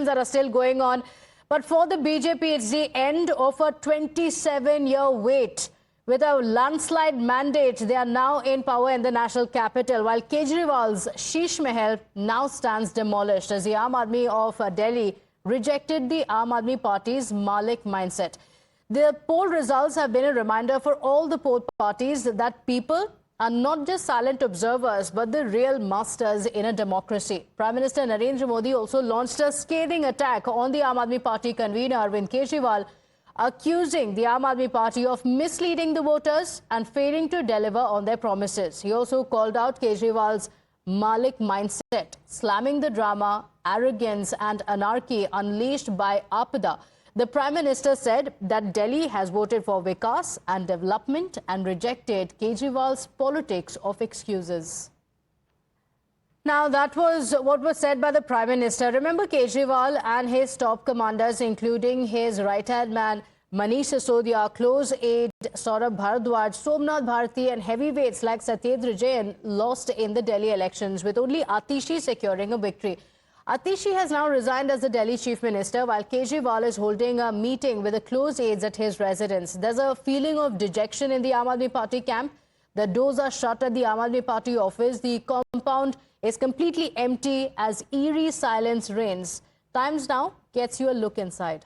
that are still going on. But for the BJP, it's the end of a 27-year wait. With a landslide mandate, they are now in power in the national capital, while Kejriwal's Sheesh Mahal now stands demolished as the Aam Aadmi of Delhi rejected the Aam Aadmi Party's Malik mindset. The poll results have been a reminder for all the poll parties that people are not just silent observers, but the real masters in a democracy. Prime Minister Narendra Modi also launched a scathing attack on the Aam Aadmi Party convener Arvind Kejriwal, accusing the Aam Aadmi Party of misleading the voters and failing to deliver on their promises. He also called out Kejriwal's Malik mindset, slamming the drama, arrogance and anarchy unleashed by Apada. The Prime Minister said that Delhi has voted for Vikas and development and rejected Kejriwal's politics of excuses. Now, that was what was said by the Prime Minister. Remember, Kejriwal and his top commanders, including his right-hand man Manish Sisodia, close aide Saurabh Bharadwaj, Somnath Bharti and heavyweights like Satyendra Jain lost in the Delhi elections, with only Atishi securing a victory. Atishi has now resigned as the Delhi Chief Minister, while Kejriwal is holding a meeting with the close aides at his residence. There's a feeling of dejection in the Aam Aadmi Party camp. The doors are shut at the Aam Aadmi Party office. The compound is completely empty as eerie silence reigns. Times Now gets you a look inside.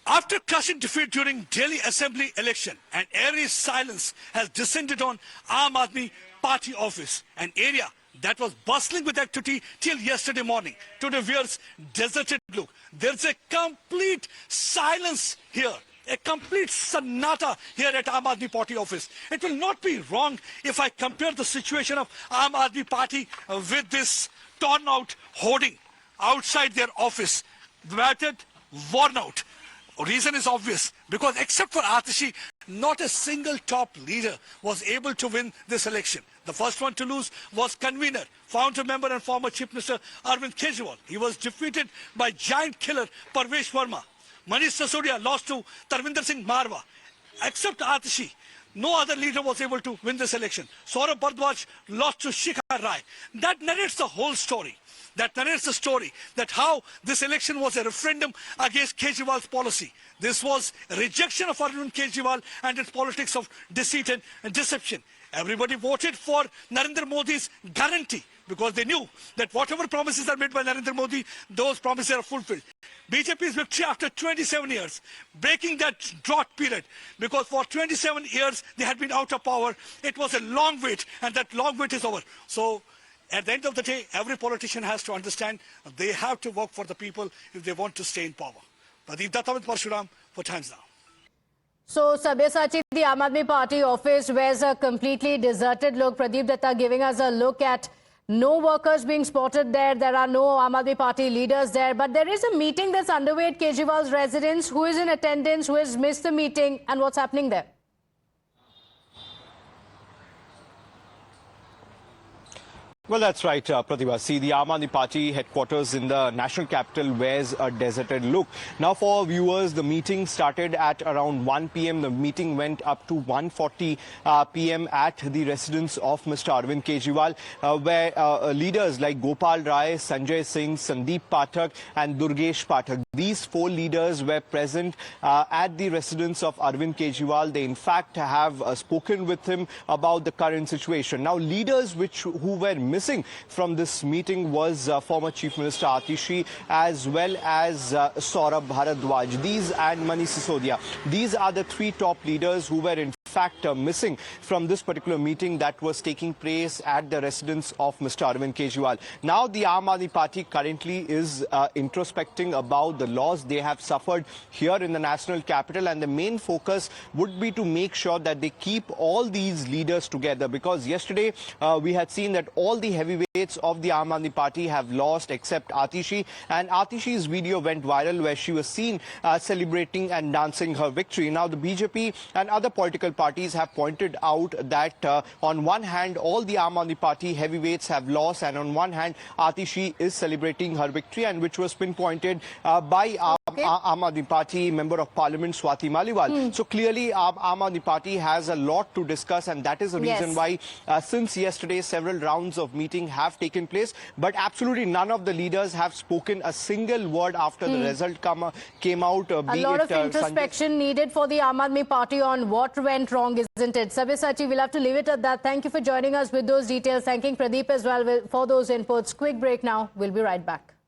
After crushing defeat during Delhi Assembly election, an eerie silence has descended on Aam Aadmi Party office, an area that was bustling with activity till yesterday morning. Today wears deserted look. There's a complete silence here, a complete sannata here at Aam Aadmi Party office. It will not be wrong if I compare the situation of Aam Aadmi Party with this torn out hoarding outside their office, battered, worn out. Reason is obvious, because except for Atishi, not a single top leader was able to win this election. The first one to lose was convener, founder member and former Chief Minister Arvind Kejriwal. He was defeated by giant killer Parvesh Verma. Manish Sisodia lost to Tarvinder Singh Marwa. Except Atishi, no other leader was able to win this election. Saurabh Bharadwaj lost to Shikhar Rai. That narrates the whole story. That narrates the story that how this election was a referendum against Kejriwal's policy. This was a rejection of Arvind Kejriwal and its politics of deceit and deception. Everybody voted for Narendra Modi's guarantee because they knew that whatever promises are made by Narendra Modi, those promises are fulfilled. BJP's victory after 27 years, breaking that drought period, because for 27 years they had been out of power. It was a long wait, and that long wait is over. So at the end of the day, every politician has to understand they have to work for the people if they want to stay in power. Pradeep Datta Parshuram for Times Now. So, Sabyasachi, the Aam Aadmi Party office wears a completely deserted look. Pradeep Datta giving us a look at no workers being spotted there. There are no Aam Aadmi Party leaders there. But there is a meeting that's underway at Kejriwal's residence. Who is in attendance? Who has missed the meeting? And what's happening there? Well, that's right, Pratibha. See, the Aam Aadmi Party headquarters in the national capital wears a deserted look. Now, for viewers, the meeting started at around 1 p.m. The meeting went up to 1:40 p.m. at the residence of Mr. Arvind Kejriwal, where leaders like Gopal Rai, Sanjay Singh, Sandeep Pathak and Durgesh Pathak, these four leaders were present at the residence of Arvind Kejriwal. They, in fact, have spoken with him about the current situation. Now, leaders who were missing from this meeting was former Chief Minister Atishi as well as Saurabh Bharadwaj. These and Manish Sisodia. These are the three top leaders who were in fact missing from this particular meeting that was taking place at the residence of Mr. Arvind Kejriwal. Now the Aam Aadmi Party currently is introspecting about the loss they have suffered here in the national capital, and the main focus would be to make sure that they keep all these leaders together, because yesterday we had seen that all the heavyweights of the Aam Aadmi Party have lost except Atishi, and Atishi's video went viral where she was seen celebrating and dancing her victory. Now the BJP and other political parties have pointed out that on one hand all the Aam Aadmi Party heavyweights have lost, and on one hand Atishi is celebrating her victory, and which was pinpointed by Aam Aadmi Party Member of Parliament Swati Maliwal. So clearly Aam Aadmi Party has a lot to discuss, and that is the reason why since yesterday several rounds of meeting have have taken place, but absolutely none of the leaders have spoken a single word after the result came out. A lot of introspection needed for the Aam Aadmi Party on what went wrong, isn't it? Sabyasachi, we'll have to leave it at that. Thank you for joining us with those details. Thanking Pradeep as well for those inputs. Quick break now. We'll be right back.